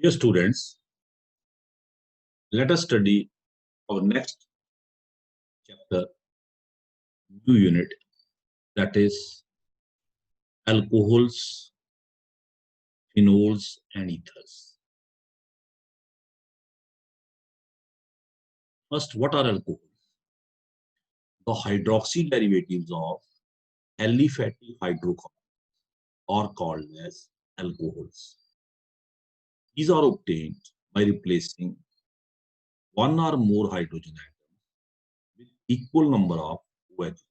Dear students, let us study our next chapter, new unit, that is alcohols, phenols, and ethers. First, what are alcohols? The hydroxy derivatives of aliphatic hydrocarbons are called as alcohols. These are obtained by replacing one or more hydrogen atoms with equal number of OH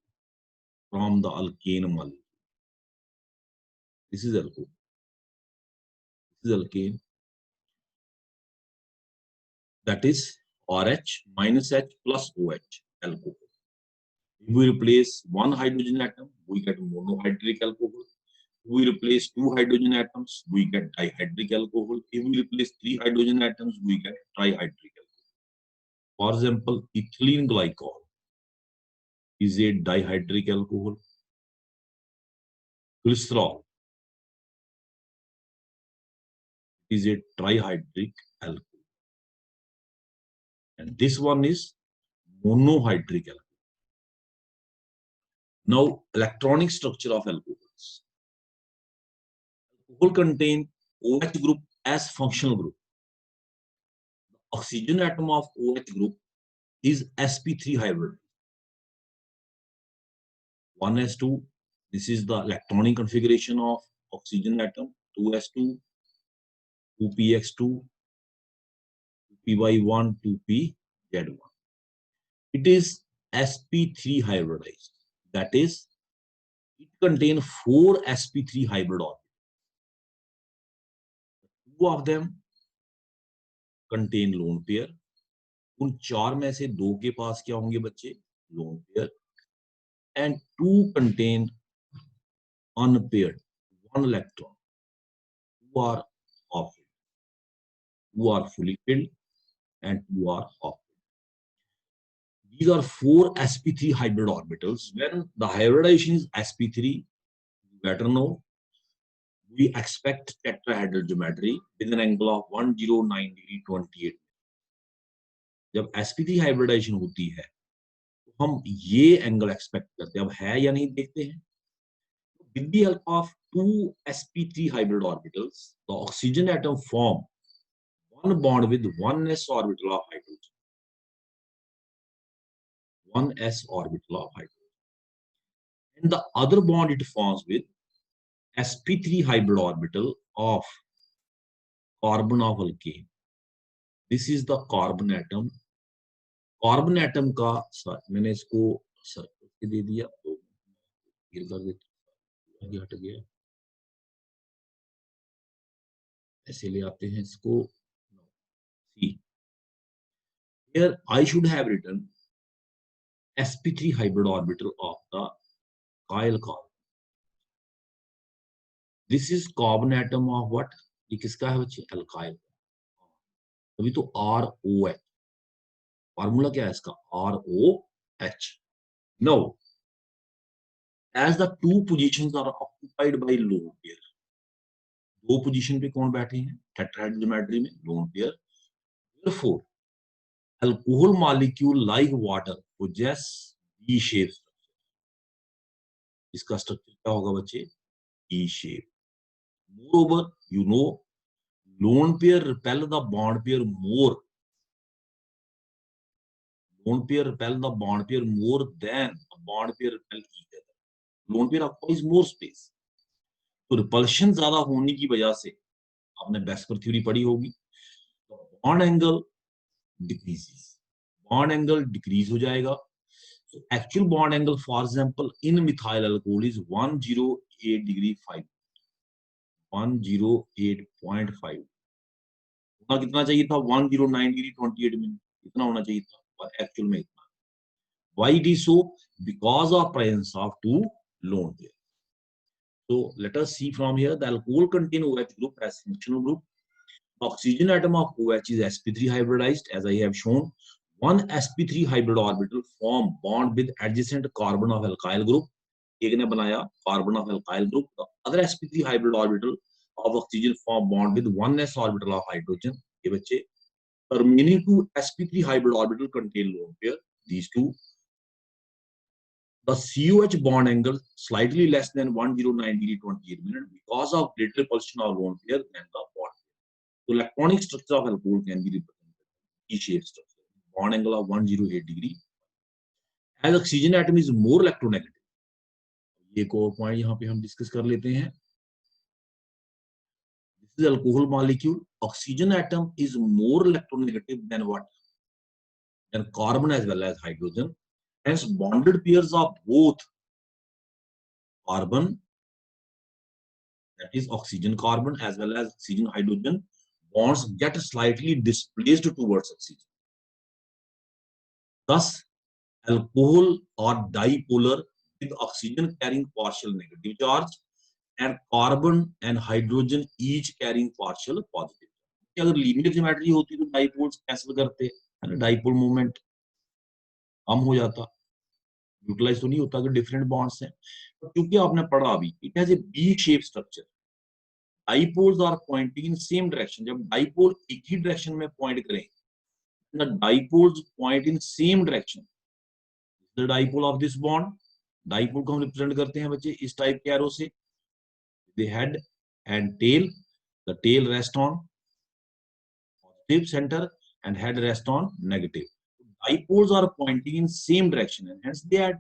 from the alkane molecule. This is alcohol. This is alkane. That is RH minus H plus OH, alcohol. If we replace one hydrogen atom, we get monohydric alcohol. If we replace two hydrogen atoms, we get dihydric alcohol. If we replace three hydrogen atoms, we get trihydric alcohol. For example, ethylene glycol is a dihydric alcohol. Glycerol is a trihydric alcohol. And this one is monohydric alcohol. Now, electronic structure of alcohols. Alcohol contain OH group as functional group. The oxygen atom of OH group is sp3 hybrid. 1s2, this is the electronic configuration of oxygen atom. 2s2, 2px2, 2py1, 2pz1. It is sp3 hybridized. That is, it contains 4 sp3 hybrid orbitals. 2 of them contain lone pair. उन 4 में से 2 के पास क्या होंगे बच्चे? Lone pair. And 2 contain unpaired, 1 electron. 2 are off-filled, 2 are fully filled, and 2 are off-filled. These are 4 sp3 hybrid orbitals. When the hybridization is sp3, you better know, we expect tetrahedral geometry with an angle of 109 degree 28. जब sp3 hybridization होती है तो हम ये angle expect करते हैं. अब है या नहीं देखते हैं. With the help of 2 sp3 hybrid orbitals, the oxygen atom form one bond with 1s orbital of hydrogen. 1s orbital of hydrogen. And the other bond it forms with sp3 hybrid orbital of carbon of alkane. This is the carbon atom. Carbon atom का मैंने इसको circle दे दिया तो फिर कर देते आगे हट गया. ऐसे ले आते हैं इसको. See, here I should have written sp3 hybrid orbital of the chiral carbon. This is carbon atom of what? ये किसका है बच्चे? alkyl. अभी तो ROH. फॉर्मूला क्या है इसका? ROH. Now, as the two positions are occupied by lone pair, दो पोजीशन पे कौन बैठे हैं? टेट्राहेड्रल ज्योमेट्री में lone pair. Therefore, alcohol molecule like water possess D-shaped structure. इसका स्ट्रक्चर क्या होगा बच्चे? D-shape. Moreover, you know, lone pair repel the bond pair more. Lone pair repel the bond pair more than a bond pair repel each other. Lone pair occupies more space. तो repulsion ज्यादा होने की वजह से आपने बेस्कर theory पढ़ी होगी, bond angle decreases. Bond angle decrease हो जाएगा. So actual bond angle, for example, in methyl alcohol is 108 degree 5. 108.5. होना कितना चाहिए था? 109 degree 28 में. इतना होना चाहिए था, पर एक्चुअल में इतना. Why it is so? Because of presence of two lone pairs. So let us see from here. The alcohol contain OH group as functional group. The oxygen atom of OH is sp3 hybridized, as I have shown. One sp3 hybrid orbital form bond with adjacent carbon of alkyl group. एक ने बनाया carbon of alkyl group. The other sp3 hybrid orbital of oxygen form bond with 1s orbital of hydrogen. ये बच्चे remaining two sp3 hybrid orbital contain lone pair. These two. The COH bond angle slightly less than 109 degree 28 minutes because of greater repulsion of lone pair than the bond. So electronic structure of alcohol can be represented E-shaped structure. Bond angle of 108 degree. As oxygen atom is more electronegative. ये एक और point यहाँ पे हम discuss कर लेते हैं. This is alcohol molecule. Oxygen atom is more electronegative than what? Than carbon as well as hydrogen. Hence, bonded pairs of both carbon, that is oxygen carbon, as well as oxygen hydrogen, bonds get slightly displaced towards oxygen. Thus, alcohol are dipolar with oxygen carrying partial negative charge and carbon and hydrogen each carrying partial positive. अगर linear geometry होती तो dipoles cancel करते, dipole movement कम हो जाता, utilise तो नहीं होता कि डिफरेंट बॉन्ड्स हैं. क्योंकि आपने पढ़ा अभी, it has a V shape structure. Dipoles are pointing in same direction. जब डाइपोल एक ही डायरेक्शन में पॉइंट करें, the dipoles point in same direction. The dipole of this bond, dipole को हम रिप्रेजेंट करते हैं बच्चे इस टाइप के एरो से. The head and tail, the tail rest on positive centre and head rest on negative. Dipoles are pointing in same direction and hence they add.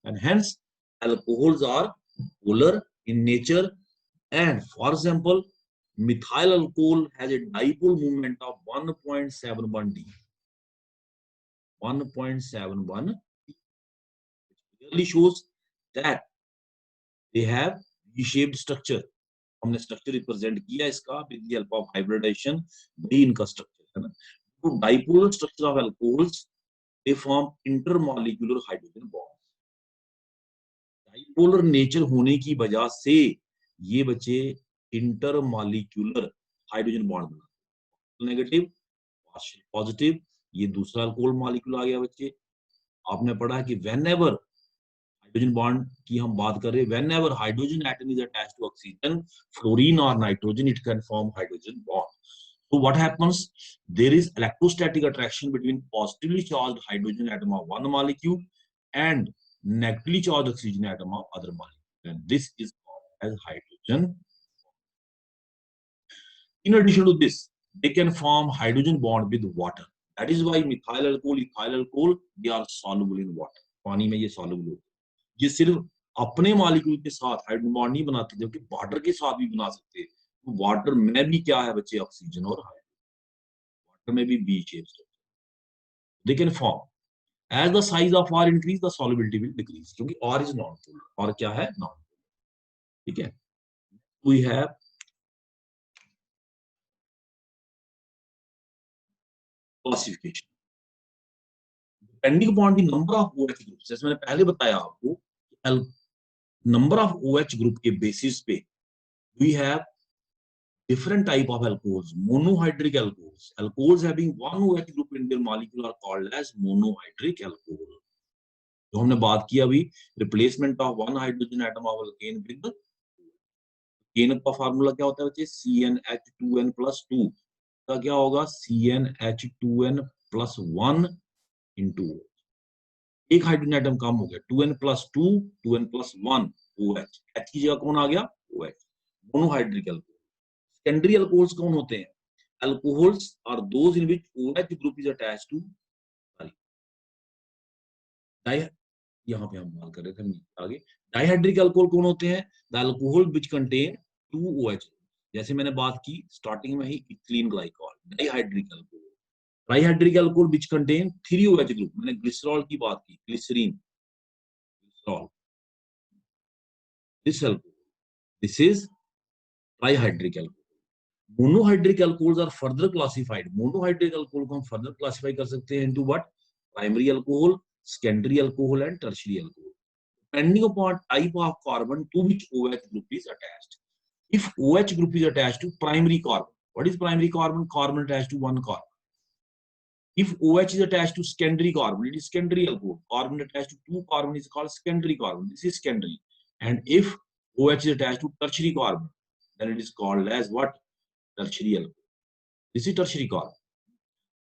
And hence alcohols are polar in nature. And for example, methyl alcohol has a dipole moment of 1.71 d. 1.71, which clearly shows that they have V-shaped structure. हमने structure represent किया इसका with the help of hybridisation. वही इनका structure है ना. तो dipolar structure of alcohols, they form intermolecular hydrogen bonds. Dipolar nature होने की वजह से ये बच्चे इंटरमॉलिक्यूलर हाइड्रोजन बॉन्ड बनाते. नेगेटिव पार्शियल पॉजिटिव, ये दूसरा अल्कोहल मॉलिक्यूल आ गया बच्चे. आपने पढ़ा कि व्हेनेवर हाइड्रोजन बॉन्ड की हम बात कर रहे हैं, whenever hydrogen atom is attached to oxygen, fluorine or nitrogen, it can form hydrogen bond. So what happens? There is electrostatic attraction between positively charged hydrogen atom of one molecule and negatively charged oxygen atom of other molecule, and this is called as hydrogen. In addition to this, they can form hydrogen bond with water. That is why methyl alcohol, ethyl alcohol, they are soluble in water. पानी में ये soluble होते हैं. ये सिर्फ अपने molecule के साथ हाइड्रोजन बॉन्ड नहीं बनाते, जबकि वाटर के साथ भी बना सकते हैं. वाटर में भी क्या है बच्चे? ऑक्सीजन और हाइड्रोजन. वाटर में भी V shape structure. They can form as the size of R increase, the solubility will decrease, क्योंकि आर इज नॉन पोलर. और क्या है? Non polar. ठीक है. We have classification depending upon the number of OH groups. जैसे मैंने पहले बताया आपको, नंबर ऑफ OH ग्रुप के बेसिस पे we have different type of alcohols. Monohydric alcohols. Alcohols having one OH group in their molecule are called as monohydric alcohol. जो हमने बात की अभी, replacement of one hydrogen atom of alkane with alkane का formula क्या होता है बच्चे? CnH2n plus 2 का क्या होगा? CnH2n plus 1 into एक हाइड्रोजन एटम कम हो गया, 2n plus 2, 2n plus 1 OH. H की जगह कौन आ गया? OH. Monohydric alcohol. Secondary alcohols कौन होते हैं? Alcohols are those in which OH group is attached to यहाँ पे हम बात कर रहे थे आगे. डाइहाइड्रिक अल्कोहल कौन होते हैं? The alcohol which contain 2 OH. जैसे मैंने बात की स्टार्टिंग में ही, ethylene glycol, dihydric alcohol. Trihydric alcohol which contain 3 OH group. मैंने ग्लिसरॉल की बात की, glycerine, glycerol, this alcohol, this is trihydric alcohol. Monohydric alcohols are further classified. Monohydric alcohol को हम फर्दर क्लासिफाई कर सकते हैं into what? Primary alcohol, secondary alcohol and tertiary alcohol, depending upon type of carbon to which OH group is attached. If OH group is attached to primary carbon, what is primary carbon? Carbon attached to one carbon. If OH is attached to secondary carbon, it is secondary alcohol. Carbon attached to two carbon is called secondary carbon. This is secondary. And if OH is attached to tertiary carbon, then it is called as what? Tertiary alcohol. This is tertiary carbon.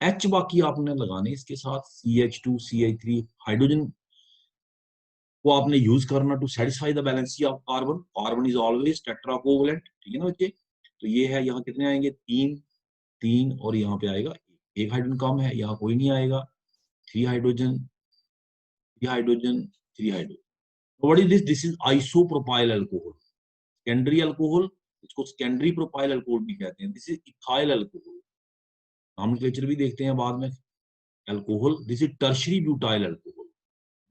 H बाकी आपने लगाने इसके साथ CH2, CH3 hydrogen को आपने use करना to satisfy the valency of carbon. Carbon is always tetracovalent, ठीक है ना बच्चे. तो ये है, यहाँ कितने आएंगे? 3 3 और यहाँ पे आएगा एक हाइड्रोजन कम है, यहाँ कोई नहीं आएगा. 3 hydrogen 3 hydrogen 3 hydrogen. What is this? This is isopropyl alcohol. Secondary alcohol, इसको सेकेंडरी प्रोपाइल अल्कोहल भी कहते हैं. This is ethyl alcohol. Nomenclature भी देखते हैं बाद में. Alcohol, this is tertiary butyl alcohol.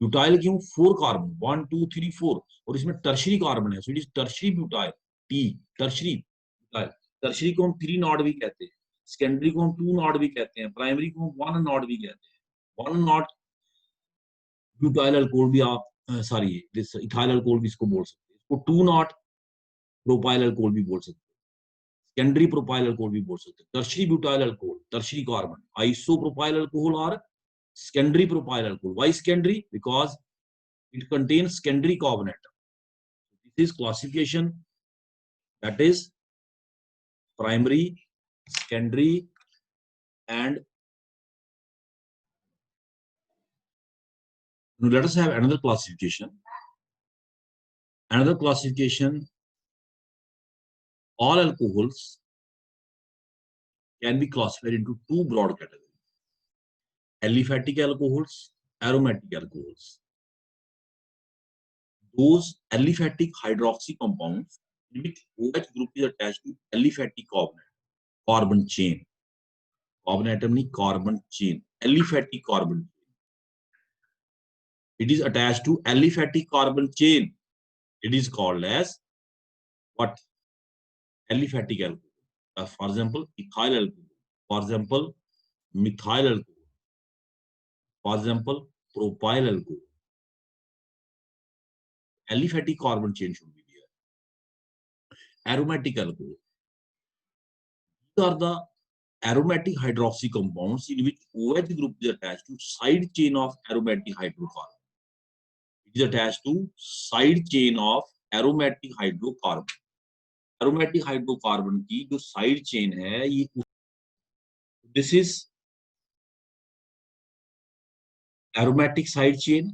Butyl क्यों? 4 कार्बन, 1 2 3 4, और इसमें टर्शरी कार्बन है, so it is tertiary butyl. T tertiary butyl. Tertiary को हम 3 नॉट भी कहते हैं, सेकेंडरी को हम 2 नॉट भी कहते हैं, प्राइमरी को हम 1 नॉट भी कहते हैं. 1 नॉट ब्यूटाइल अल्कोहल भी आप, सॉरी दिस इथाइल अल्कोहल भी इसको बोल सकते हैं. इसको 2 नॉट प्रोपाइल अल्कोहल भी बोल सकते हैं, सेकेंडरी प्रोपाइल अल्कोहल भी बोल सकते हैं. Tertiary butyl alcohol, tertiary carbon. Isopropyl alcohol और secondary propyl alcohol. Why secondary? Because it contains secondary carbon atom. This is classification, that is primary, secondary, and now let us have another classification. Another classification, all alcohols can be classified into 2 broad categories: aliphatic alcohols, aromatic alcohols. Those aliphatic hydroxy compounds in which OH group is attached to aliphatic carbon chain. Carbon atom नहीं, carbon chain. Aliphatic carbon. It is attached to aliphatic carbon chain. It is called as what? Aliphatic alcohol. For example, ethyl alcohol. For example, methyl alcohol. For example, propyl alcohol. Aliphatic carbon chain should be there. Aromatic alcohol. These are the aromatic hydroxy compounds in which OH group is attached to side chain of aromatic hydrocarbon. It is attached to side chain of aromatic hydrocarbon. Aromatic hydrocarbon की जो side chain है, ये this is aromatic side chain.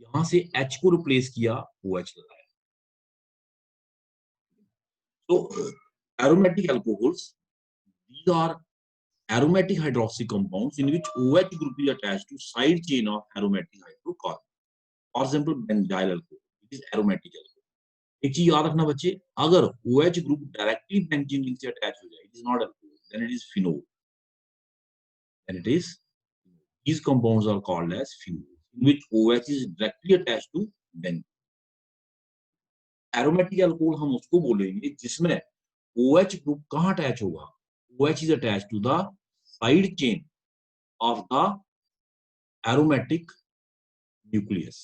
यहां से H को replace किया, OH लगाया. So aromatic alcohols, these are aromatic hydroxy compounds in which OH group is attached to side chain of aromatic hydrocarbon. For example, benzyl alcohol, it is aromatic alcohol. एक चीज याद रखना बच्चे, अगर OH group directly benzene ring से attach हो जाए, it is not alcohol, then it is phenol. Then it is, these compounds are called as phenol, in which OH is directly attached to benzene. Aromatic alcohol हम उसको बोलेंगे जिसमें OH group कहाँ attach होगा? OH is attached to the side chain of the aromatic nucleus,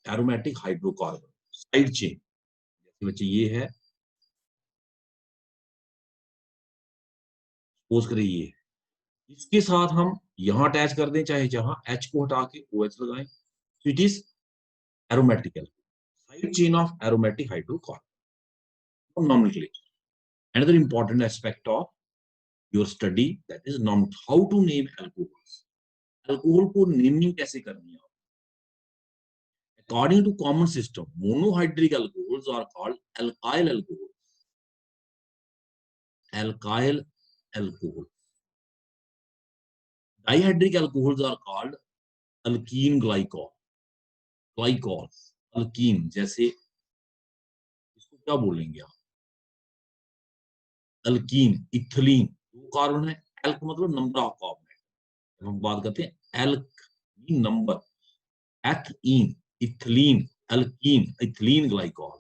aromatic hydrocarbon, side chain. जैसे बच्चे ये है, सपोज करिए ये, इसके साथ हम यहां अटैच कर दें, चाहे जहां H को हटा के OH लगाएं, so it is aromatic alcohol, side chain of aromatic hydrocarbon. Nomenclature. Another important aspect of your study, that is how to name alcohols. Alcohol को नेमिंग कैसे करनी है? According to common system, monohydric alcohols are called alkyl alcohols. Alkyl alcohol. Dihydric alcohols are called alkene glycol. Glycols, alkene, जैसे इसको क्या बोलेंगे आप? Alkene, ethylene, 2 carbon है. एल्क मतलब नंबर ऑफ कार्बन है. जब हम बात करते हैं alk number, ethene, ethylene, alkene, ethylene glycol.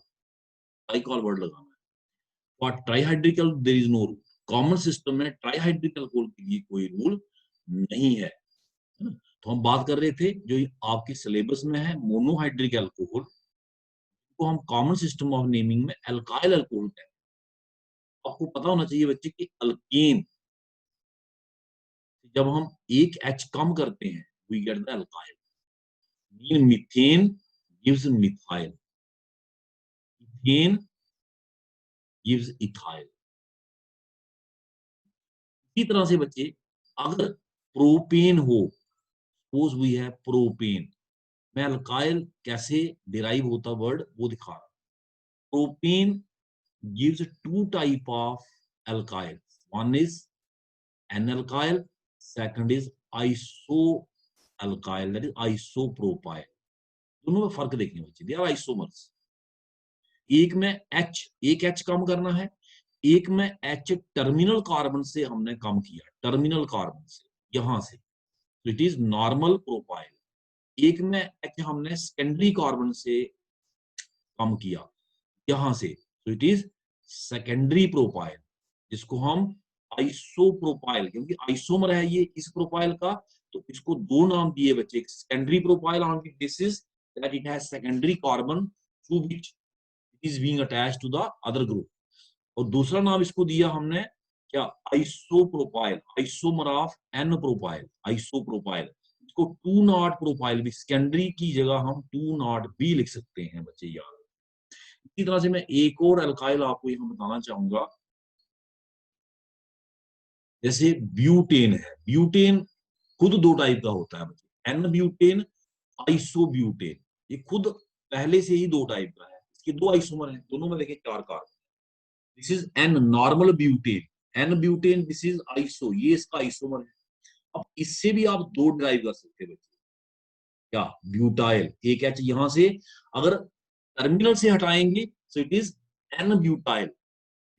Glycol word लगाना है. For trihydrical there is no rule. Common system में ट्राइहाइड्रिक अल्कोहल के लिए कोई रूल नहीं है. तो हम बात कर रहे थे जो आपके सिलेबस में है मोनोहाइड्रिक अल्कोहल, को हम कॉमन सिस्टम ऑफ नेमिंग में अल्काइल अल्कोहल कहते हैं. आपको पता होना चाहिए बच्चे कि अल्केन, जब हम एक H कम करते हैं, we get the alkyl. Mean methane gives methyl. Methane gives ethyl. इसी तरह से बच्चे अगर प्रोपेन हो, सपोज वी है प्रोपेन, मैं अल्काइल कैसे डिराइव होता वर्ड वो दिखा रहा हूं। Propane gives two type of alkyl. One is N-alkyl, second is iso-alkyl, that is isopropyl. दोनों में फर्क देखने बच्चे, दे आर आइसोमर्स। एक में H, एक H कम करना है, एक में H टर्मिनल कार्बन से हमने कम किया, टर्मिनल कार्बन से यहां से, तो इट इज नॉर्मल प्रोपाइल। एक में H हमने सेकेंडरी कार्बन से कम किया यहां से, तो इट इज सेकेंडरी प्रोपाइल, जिसको हम आइसोप्रोपाइल, क्योंकि आइसोमर है ये इस प्रोपाइल का, तो इसको दो नाम दिए बच्चे, secondary propyl on the basis that it has secondary carbon to which it is being attached to the other group, और दूसरा नाम इसको दिया हमने क्या, isopropyl, isomer of N propyl, isopropyl. इसको टू नॉट प्रोपाइल भी, सेकेंडरी की जगह हम टू नॉट भी लिख सकते हैं बच्चे याद। इसी तरह से मैं एक और अल्काइल आपको यहां बताना चाहूंगा, जैसे ब्यूटेन है। ब्यूटेन खुद दो टाइप का होता है बच्चे, एन ब्यूटेन, आइसोब्यूटेन। ये खुद पहले से ही दो टाइप का है, इसके दो आइसोमर हैं, दोनों में देखें चार carbon. This is N normal butane, N butane, this is iso, ये इसका आइसोमर है। अब इससे भी आप दो ड्राइव कर सकते हैं बच्चे, क्या, ब्यूटाइल, एक एच यहां से अगर टर्मिनल से हटाएंगे तो it is an butyl,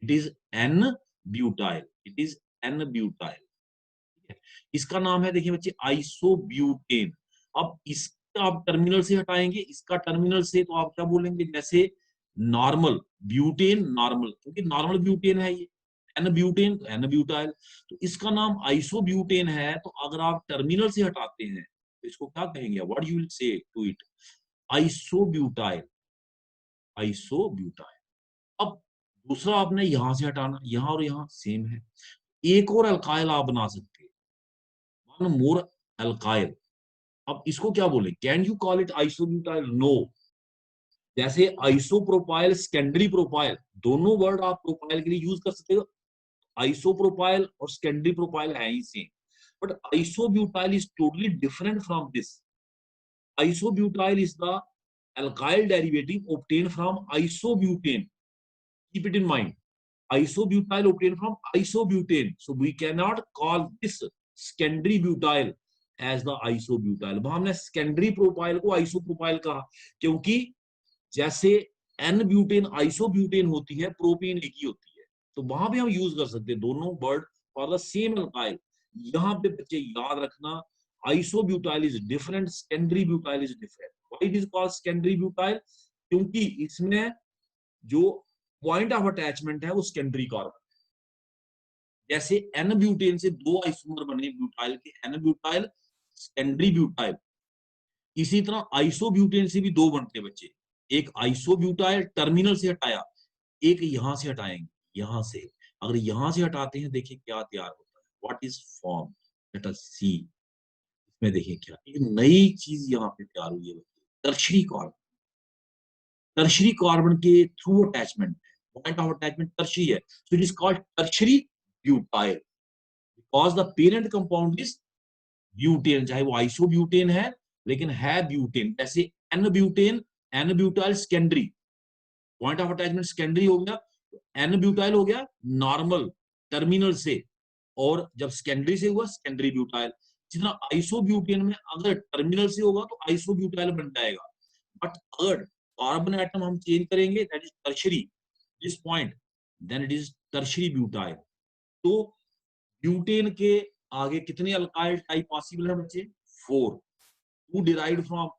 it is an butyl, it is an butyl. इसका नाम है देखिए बच्चे आइसोब्यूटेन। अब इसका आप टर्मिनल से हटाएंगे, इसका टर्मिनल से, तो आप क्या बोलेंगे, जैसे नॉर्मल ब्यूटेन, नॉर्मल, क्योंकि नॉर्मल ब्यूटेन है ये, एन ब्यूटेन तो एन ब्यूटाइल, तो इसका नाम आइसोब्यूटेन है। तो अगर आप टर्मिनल से हटाते हैं तो इसको क्या कहेंगे, what you will say to it, isobutyl, isobutyl. अब दूसरा आपने यहां से हटाना, यहां और यहां सेम है। एक और अल्काइल आप बना सकते हैं, वन मोर अल्काइल। अब इसको क्या बोले, can you call it isobutyl, no. जैसे आइसोप्रोपाइल, सेकेंडरी प्रोपाइल, दोनों वर्ड आप प्रोपाइल के लिए यूज कर सकते हो, आइसोप्रोपाइल और सेकेंडरी प्रोपाइल है ही same, but isobutyl is totally different from this. Isobutyl is the alkyl derivative obtained from isobutane, keep it in mind, isobutyl obtained from isobutane, so we cannot call this secondary butyl as the isobutyl। हमने secondary propyl को isopropyl कहा, क्योंकि जैसे n butane isobutane होती है, propane एक ही होती है, तो वहां पे हम यूज कर सकते हैं दोनों word for the same alkyl. यहाँ पे बच्चे याद रखना, isobutyl is different, secondary butyl is different. Why it is called secondary butyl, क्योंकि इसमें जो पॉइंट ऑफ अटैचमेंट है वो सेकेंडरी कार्बन, जैसे एन ब्यूटेन से दो आइसोमर बने ब्यूटाइल के, एन ब्यूटाइल, सेकेंडरी ब्यूटाइल। इसी तरह आइसोब्यूटेन से भी दो बनते बच्चे, एक आइसोब्यूटाइल टर्मिनल से हटाया, एक यहां से हटाएंगे, यहां से, अगर यहां से हटाते हैं देखिए क्या तैयार होता है, what is form, let us see. इसमें देखिए क्या एक नई चीज यहाँ पे तैयार हुई है, टर्शरी कार्बन, टर्शरी कार्बन के through attachment, point of attachment tertiary है, so it is called tertiary butyl, because the parent compound is butane, चाहे वो आइसोब्यूटेन है लेकिन है ब्यूटेन। जैसे n butane, n butyl secondary, point of attachment secondary हो गया, एन ब्यूटाइल हो गया नॉर्मल टर्मिनल से, और जब सेकेंडरी से हुआ सेकेंडरी ब्यूटाइल। जितना आइसोब्यूटेन में अगर टर्मिनल से होगा तो आइसोब्यूटाइल बन जाएगा, बट अगर कार्बन एटम हम चेंज करेंगे that is tertiary, this point, then it is tertiary butyl. तो ब्यूटेन के आगे कितने अल्काइल टाइप पॉसिबल है बच्चे, 4, 2 derived from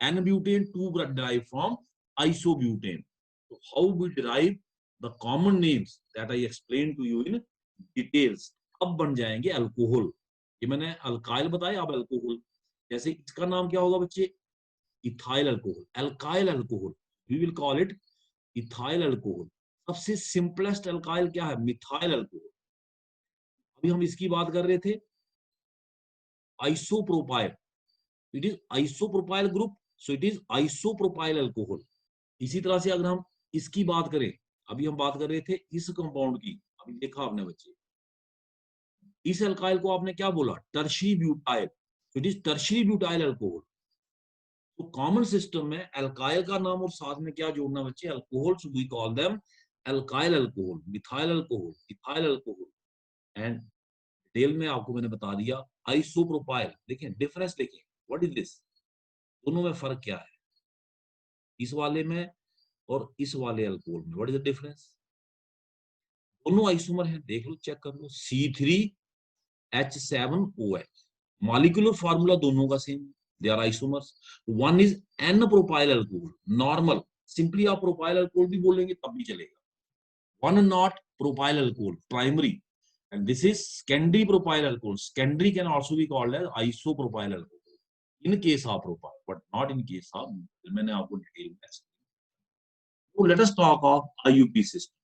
N-butane, 2 derived from isobutane. So how we derive the common names that I explained to you in details. अब बन जाएंगे alcohol, ये मैंने अल्काइल बताया, अब अल्कोहल। जैसे इसका नाम क्या होगा बच्चे, ethyl alcohol, alkyl alcohol, we will call it ethyl alcohol. सबसे सिंपलेस्ट अल्काइल क्या है, मिथाइल अल्कोहल। अभी हम इसकी बात कर रहे थे, isopropyl, it is isopropyl group, so it is isopropyl alcohol. इसी तरह से अगर हम इसकी बात करें, अभी हम बात कर रहे थे इस कंपाउंड की, अभी देखा आपने बच्चे, इस अल्काइल को आपने क्या बोला, tertiary butyl, it is tertiary butyl alcohol. तो कॉमन सिस्टम में अल्काइल का नाम और साथ में क्या जोड़ना बच्चे, alcohol, so we call them alkyl alcohol, methyl alcohol, ethyl alcohol. And detail में आपको मैंने बता दिया आइसोप्रोपाइल। देखें डिफरेंस, देखें व्हाट इज दिस, दोनों में फर्क क्या है, इस वाले में और इस वाले अल्कोहल में, व्हाट इज द डिफरेंस। दोनों आइसोमर हैं, देख लो, चेक कर लो, C3H7OH, मॉलिक्यूलर फार्मूला दोनों का same, they are isomers. One is N propyl alcohol, normal, simply आप प्रोपाइल अल्कोहल भी बोलेंगे तब भी चलेगा। One not propyl alcohol, primary, and this is secondary propyl alcohol. Secondary can also be called as isopropyl alcohol in case of propyl, but not in case of, मैंने आपको detail में। तो let us talk of IUP system।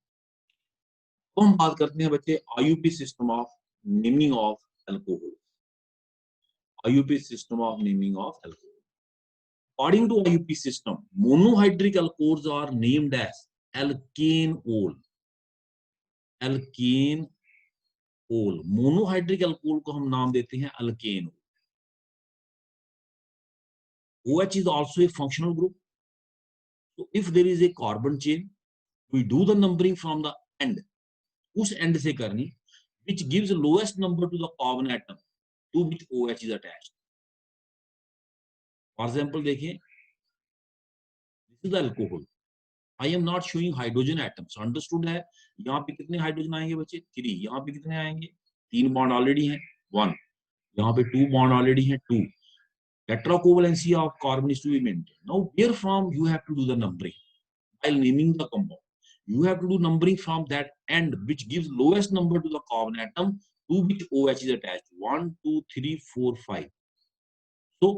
तो हम बात करते हैं बच्चे IUP system of naming of alcohol। IUP system of naming of alcohol। According to IUP system, monohydric alcohols are named as alkane-ol, alkane-ol। Monohydric alcohol को हम नाम देते हैं alkane. OH is also a functional group. So if there is a carbon chain, we do the numbering from the end, उस end से करनी, which gives the lowest number to the carbon atom to which OH is attached. For example, देखिए, this is the alcohol. I am not showing hydrogen atoms. Understood है? यहाँ पे कितने hydrogen आएंगे बच्चे? 3. यहाँ पे कितने आएंगे? 3 बॉन्ड ऑलरेडी हैं, 1. यहाँ पे 2 बॉन्ड ऑलरेडी हैं, 2. Tetracovalency of carbon is to be maintained. Now, where from you have to do the numbering while naming the compound? You have to do numbering from that end, which gives lowest number to the carbon atom to which OH is attached. 1, 2, 3, 4, 5. So,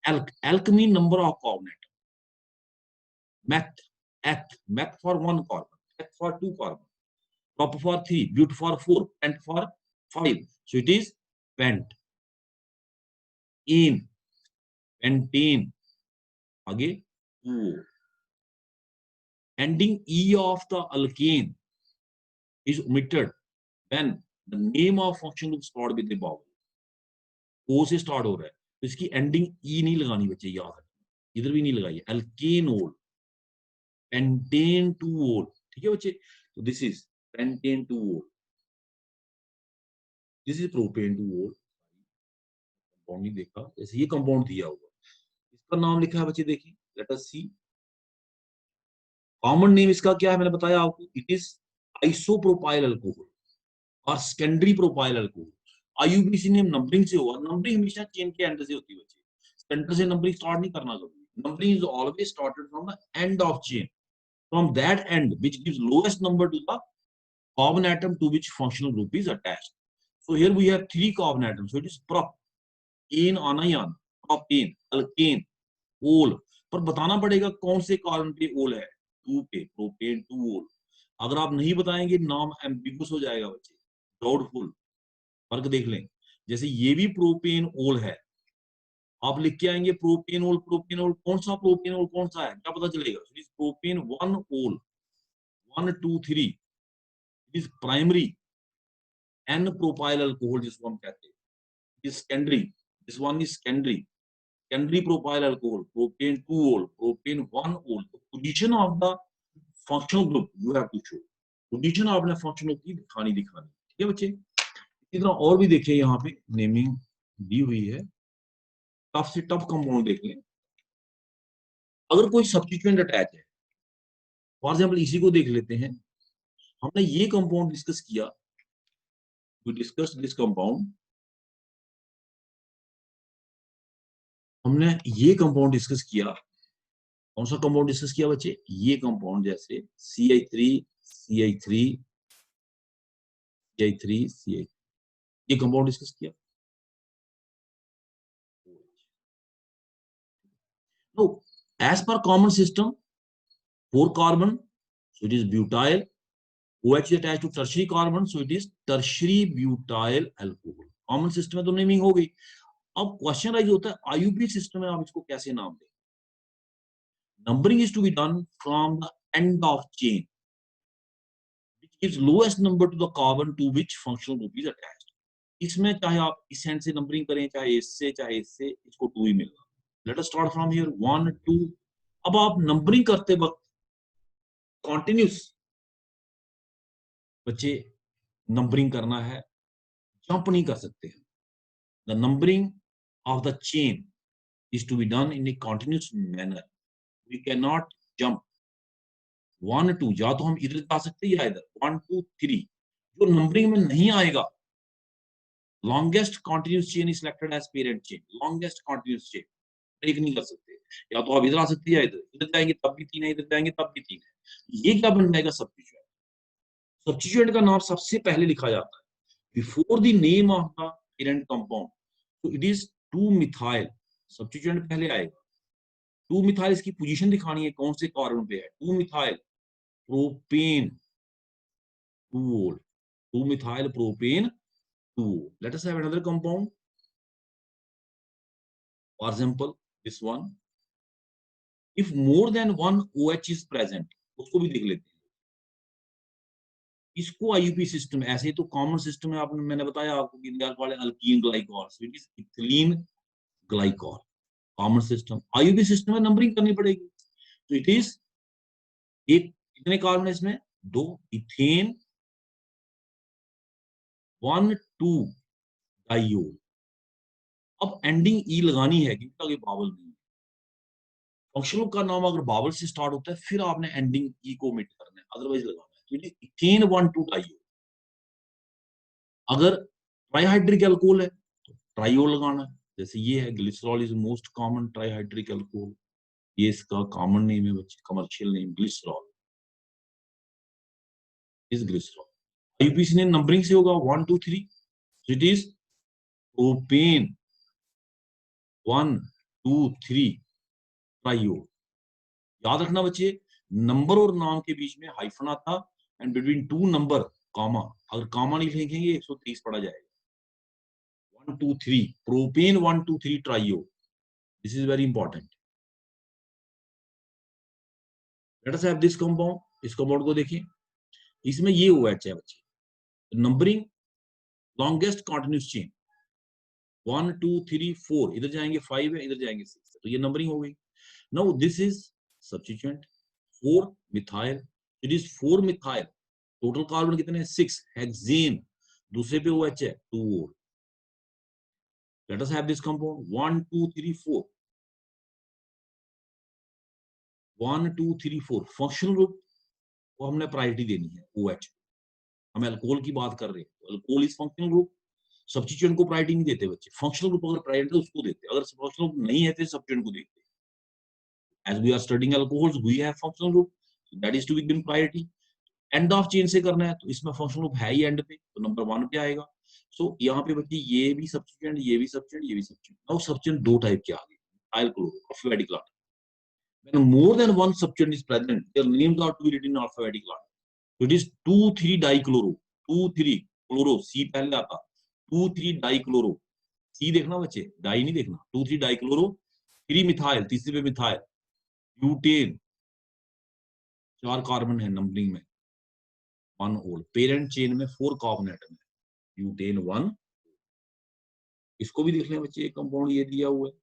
alk mean number of carbon atom. Meth for 1 carbon, eth for 2 carbon, prop for 3, but for 4, pent for 5. So it is pent. In, pentane, आगे 2. Ending E of the alkane is omitted when the name of function group start with the vowel. O से start हो रहा है, तो इसकी ending ई नहीं लगानी बच्चे, याद रखना, इधर भी नहीं लगाइए। अल्केनोल, पेंटेन टू ओल, ठीक है बच्चे। तो दिस इज पेंटेन टू ओल, दिस इज प्रोपेन टू ओल। कंपाउंड नहीं देखा, जैसे ये कंपाउंड दिया हुआ, इसका नाम लिखा है बच्चे, देखिए, लेट अस सी। कॉमन नेम इसका क्या है, मैंने बताया आपको, इट इज आइसोप्रोपाइल अल्कोहल और secondary propyl alcohol. IUPAC name numbering से हुआ, नंबरिंग हमेशा चेन के एंड से होती है बच्चे, सेंटर से नंबरिंग स्टार्ट नहीं करना कभी। Numbering is always started from the end of chain, from that end which gives lowest number to the carbon atom to which functional group is attached. So here we have 3 carbon atoms, so it is prop, ane आना ही आना, propane, alkane, ol, पर बताना पड़ेगा कौन से carbon पे ओल है, 2 पे, प्रोपेन 2 ओल। अगर आप नहीं बताएंगे नाम एम्बिगुअस हो जाएगा बच्चे, डाउटफुल। फर्क देख लें, जैसे ये भी प्रोपेन ओल है, आप लिख के आएंगे प्रोपेनोल, प्रोपेनोल कौन सा प्रोपेनोल कौन सा है, क्या पता चलेगा, प्रोपेन 1 ओल, 1, 2, 3 is primary, N propyl alcohol जिसको हम कहते हैं, is secondary, this one is secondary, secondary propyl alcohol, propane 2 ol, propane 1 ol. Position of the functional group you have to show, position आपने फंक्शनल की दिखानी, ठीक है बच्चे। इसी तरह और भी देखिए, यहाँ पे नेमिंग दी हुई है, टफ से टफ कंपाउंड देख लें। अगर कोई सब्स्टिट्यूएंट अटैच है, फॉर एग्जाम्पल इसी को देख लेते हैं, हमने ये कंपाउंड डिस्कस किया, वी डिस्कस दिस कंपाउंड, हमने ये कंपाउंड डिस्कस किया, कौन सा कंपाउंड डिस्कस किया बच्चे, ये कंपाउंड, जैसे CI3 CI3 CI3 CI, ये कंपाउंड डिस्कस किया। तो as per common system 4 carbon, so it is butyl, OH is attached to tertiary carbon, so it is tertiary butyl alcohol। Common system में तो naming हो गई। अब question rise होता है IUP सिस्टम में आप इसको कैसे नाम दें। Numbering is to be done from the end of chain which gives lowest number to the carbon to which functional group is attached. इसमें चाहे आप इस एंड से नंबरिंग करें, चाहे इससे, इसको 2 ही मिलेगा. Let us start from here 1 2. अब आप नंबरिंग करते वक्त कॉन्टिन्यूस बच्चे नंबरिंग करना है, जंप नहीं कर सकते हैं. The numbering of the chain is to be done in a continuous manner. We cannot jump 1 2. या तो हम इधर जा सकते हैं या इधर 1 2 3. जो नंबरिंग में नहीं आएगा, longest continuous chain is selected as parent chain. longest continuous chain break नहीं कर सकते. या तो आप इधर आ सकते हैं या इधर. इधर जाएंगे तब भी 3 है, इधर जाएंगे तब भी 3 है. ये क्या बन जाएगा? सब्स्टिट्यूएंट. सब्स्टिट्यूएंट का नाम सबसे पहले लिखा जाता है before the name of the parent compound. तो इट इज 2 मिथाइल. सब्स्टिट्यूएंट पहले आएगा. 2 मिथाइल इसकी पोजीशन दिखानी है कौन से कार्बन पे है. 2 methyl propane 2-ol. 2 methyl propane 2-ol. Let us have another compound. For example, this one. If more than one OH is present, उसको भी देख लेते हैं. इसको आईयूपी सिस्टम, ऐसे तो कॉमन सिस्टम है. आपने मैंने बताया आपको कि they are called alkene glycol. It is ethylene glycol. Common system. IUP system में नंबरिंग करनी पड़ेगी. तो इट इज एक कितने कार्बन है इसमें? 2. Ethane 1 2 diol. अब एंडिंग ई लगानी है क्योंकि आगे बावल नहीं है. फंक्शनल का नाम अगर बावल से स्टार्ट होता है फिर आपने एंडिंग ई को ओमिट करना है, अदरवाइज लगाना है. तो इट इज इथेन 1 2 डाइओल. अगर ट्राइहाइड्रिक अल्कोहल है तो ट्राइओल लगाना है. जैसे ये है glycerol is most common trihydric alcohol. ये इसका कॉमन नेम है बच्चे, commercial name glycerol is glycerol. IUPAC ने नंबरिंग से होगा 1 2 3. It is propane 1 2 3 triol. याद रखना बच्चे, नंबर और नाम के बीच में हाइफन आता एंड बिटवीन 2 नंबर कॉमा. अगर कॉमा नहीं लिखेंगे 130 पढ़ा जाएगा. 1 2 3 propane 1 2 3 triol. This is very important. Let us have this compound. इस कंपाउंड को देखिए, इसमें ये OH है बच्चे. Numbering longest continuous chain 1 2 3 4. इधर जाएंगे 5 है, इधर जाएंगे 6. तो ये नंबरिंग हो गई. Now this is substituent 4 methyl. It is 4 methyl. Total carbon कितने हैं? 6. हेक्सेन. दूसरे पे OH है 2-ol. Let us have this compound 1 2 3 4. 1 2 3 4. Functional group को हमने प्रायोरिटी देनी है OH. हम अल्कोहल की बात कर रहे हैं तो alcohol is functional group. Substituent को प्रायोरिटी नहीं देते बच्चे. फंक्शनल ग्रुप अगर प्रायोरिटी है उसको देते. अगर फंक्शनल ग्रुप नहीं है तो सब्स्टिट्यूएंट को देते. As we are studying alcohols, we have functional group, so that is to be given priority. End of chain से करना है तो इसमें फंक्शनल ग्रुप है ही एंड पे, तो नंबर 1 पे आएगा. सो यहाँ पे बच्चे ये भी सब्स्टिट्यूएंट, ये भी सब्स्टिट्यूएंट, ये भी सब्स्टिट्यूएंट. नाउ सब्स्टिट्यूएंट 2 टाइप के आ गए. Oil chloro alphabetic order. When more than one substituent is present, their names are to be written in alphabetic order. So it is 2 3 dichloro. 2 3 chloro, सी पहले आता. 2 3 dichloro. सी देखना बच्चे, die नहीं देखना. 2 3 dichloro. 3 methyl, तीसरे पे मिथाइल. ब्यूटेन 4 कार्बन है numbering में 1-ol. पेरेंट चेन में 4 कार्बन एटम है. ब्यूटेन 1. इसको भी देख लें बच्चे, एक कंपाउंड ये दिया हुआ है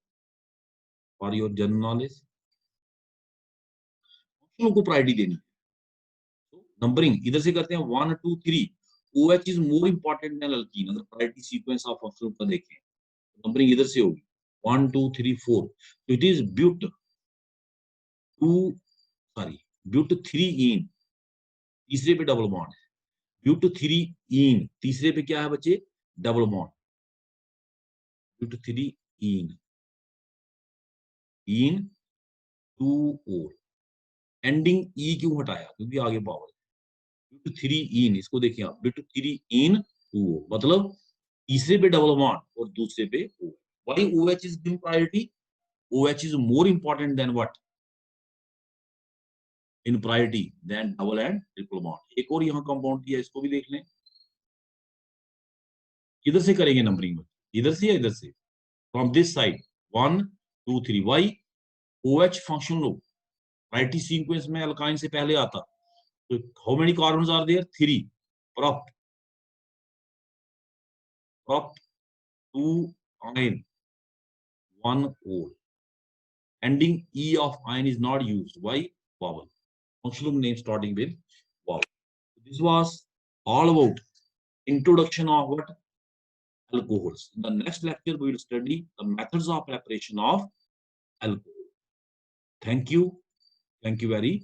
फॉर योर जनरल नॉलेज. को प्रायोरिटी देनी है. नंबरिंग इधर से करते हैं 1 2 3. OH is more important than alkene. अगर प्रायोरिटी सीक्वेंस ऑफ फंक्शनल का देखें तो नंबरिंग इधर से होगी 1 2 3 4. तो इट इज ब्यूट 3-ene. तीसरे पे डबल बॉन्ड है. ब्यूट 3-ene. तीसरे पे क्या है बच्चे? Double bond. But 3-ene. इन 2-ol. एंडिंग ई क्यों हटाया? क्योंकि आगे पावर. ब्यूट 3-ene. इसको देखिए आप, ब्यूट 3-ene 2-ol. मतलब तीसरे पे डबल बॉन्ड और दूसरे पे O. Why OH is given priority? OH is more important than what? In priority than double and triple bond. एक और यहाँ कंपाउंड दिया, इसको भी देख लें. इधर से करेंगे नंबरिंग में, इधर से या इधर से? From this side 1 2 3. Why? OH functional group priority sequence में अल्काइन से पहले आता, तो how many carbons are there? 3. Prop 2 ion 1 O. Ending E of ion is not used. Why? Vowel. Functional name starting with vowel. This was all about introduction of what? Alcohols. In the next lecture, we will study the methods of preparation of alcohol. Thank you. Thank you very